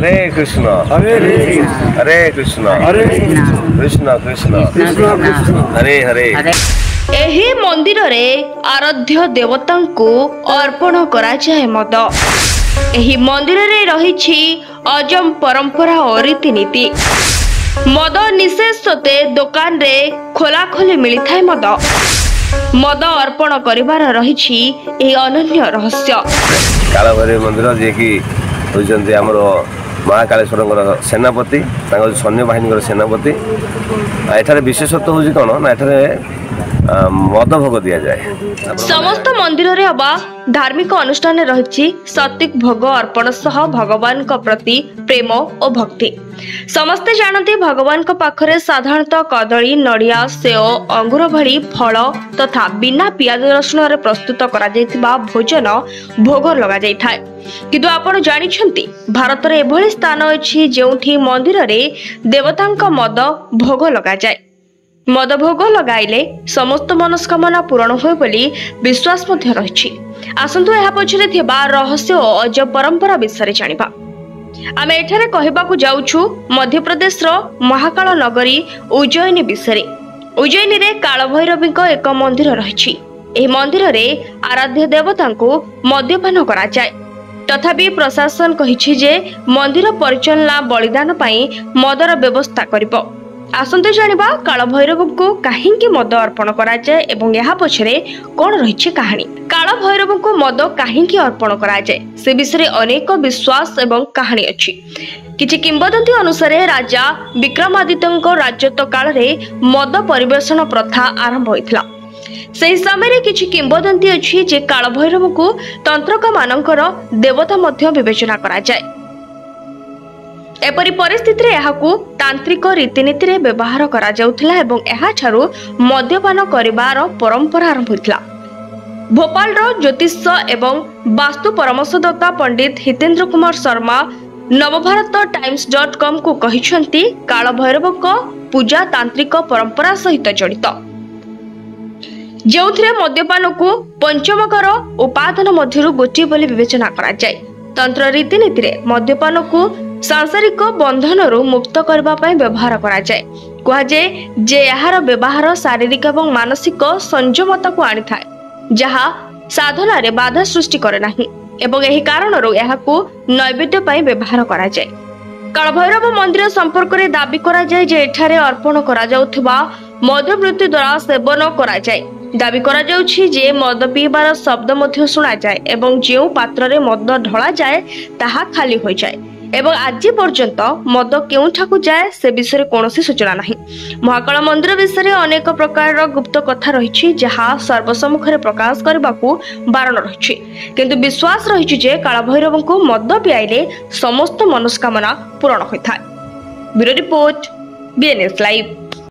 हरे कृष्ण हरे कृष्ण कृष्ण कृष्ण हरे हरे। एही मंदिर रे आराध्य देवता को अर्पण करा जाए मद। एही मंदिर रे रहिछि अजम परंपरा और रीतिनीति। मद निषेध सते दुकान रे खोला खोली मिली थाए मद। मद अर्पण करिवार रहिछि एही अनन्य रहस्य। कालभैरव मंदिर जे कि होइछन्ते हमरो महाकालेश्वर सेनापति सैन्य बाहिनी सेनापति। एठारे विशेषत्व होछि कोन ना एठारे मद भोग दिया जाए। समस्त मंदिर रे अबा धार्मिक अनुष्ठान रहिछि सात्विक भोग अर्पण सह भगवान को प्रति प्रेम और भक्ति। समस्ते जानते भगवान को पाखरे साधारणतः कदली नड़िया सेव अंगूर भली फल तथा बिना पियाज रसुण रे प्रस्तुत करा जायतिबा भोजन भोग लगा जाय थाए। किंतु आपण जानिछंती भारत रे एभली स्थान अछि जेउठी मंदिर रे देवतांक मद भोग लगा जाय। मद भोग लगाइले समस्त मनस्कामना पूर्ण होय बोली विश्वास मध्य रहिछि। आसंतु एहा पछरे थिबा रहस्य और अजब परंपरा विषय जानिबा। आमे एठारे कहिबाकू जाउछु मध्य प्रदेश रो महाकाल नगरी उज्जयिनी विषय। उज्जयिनी रे कालभैरवी को एक मंदिर रहिछि। एही मंदिर रे आराध्य देवता को मद्यपान करा जाय। तथापि प्रशासन कहिछि जे मंदिर परिचालना बलिदान पई मदर व्यवस्था करिबो। आसंतु जानिबा कालभैरव को काहेकि मद अर्पण करा जाय एवं यहाँ पछरे कोन रहिछि कहानी। कालभैरव को मद काहेकि अर्पण करा जाय से विषय अनेक विश्वास एवं कहानी अछि। किछि किंवदंती अनुसार राजा विक्रमादित्यଙ୍କ राजत्व काल रे मद परिवेषण प्रथा आरंभ होइथिला। सेही समय किछि किंवदंती अछि जे कालभैरव को तंत्रक मानकर देवता मध्य विवेचना करा जाय। एपरी परिस्थिति रे एहाकू तांत्रिक रीतिनीति रे व्यवहार करा जाउथिला एवं एहा छारु मद्यपान करिवार परंपरा आरंभ होइथिला। भोपाल रो ज्योतिष एवं वास्तु परामर्शदाता पंडित हितेंद्र कुमार शर्मा नवभारत टाइम्स.com को कहिसंती कालभैरव को पूजा तांत्रिक परंपरा सहित जड़ित। जेउथिरे मद्यपान को पंचमकर उपादान मध्यरु गोटी बोली विवेचना करा जाय। तंत्र रीतिनीति रे मद्यपान को सांसारिक बंधन रु मुक्त करबा पई व्यवहार करा जाय। कहा जाय जे यार व्यवहार शारीरिक एवं मानसिक संयमता को आनी थाए जहा साधना रे बाधा सृष्टि करे नाही एवं एही कारण रु याहाकू नैवेद्य पई व्यवहार करा जाय। कालभैरव मंदिर संपर्क रे दाबी करा जाय जे एठारे अर्पण करा जाउथबा मदवृत्ति द्वारा सेवन करा जाय। दाबी करा जाउछि जे मद पीबार शब्द मध्य सुना जाय एवं जेउ पात्र रे मद ढळा जाय ताहा खाली होय जाय एवं आज पर्यंत मद केउठाकू जाए से विषय कोनोसी सूचना नाही। महाकाल मंदिर विषय अनेक प्रकार गुप्त कथा रहिछि जहा सर्वसम्मुखरे प्रकाश करबाकू बारण रहिछि। किंतु विश्वास रहिछि जे कालभैरव को मद पियाइले समस्त मनस्कामना पूर्ण होइथाय। Bureau report BNS live.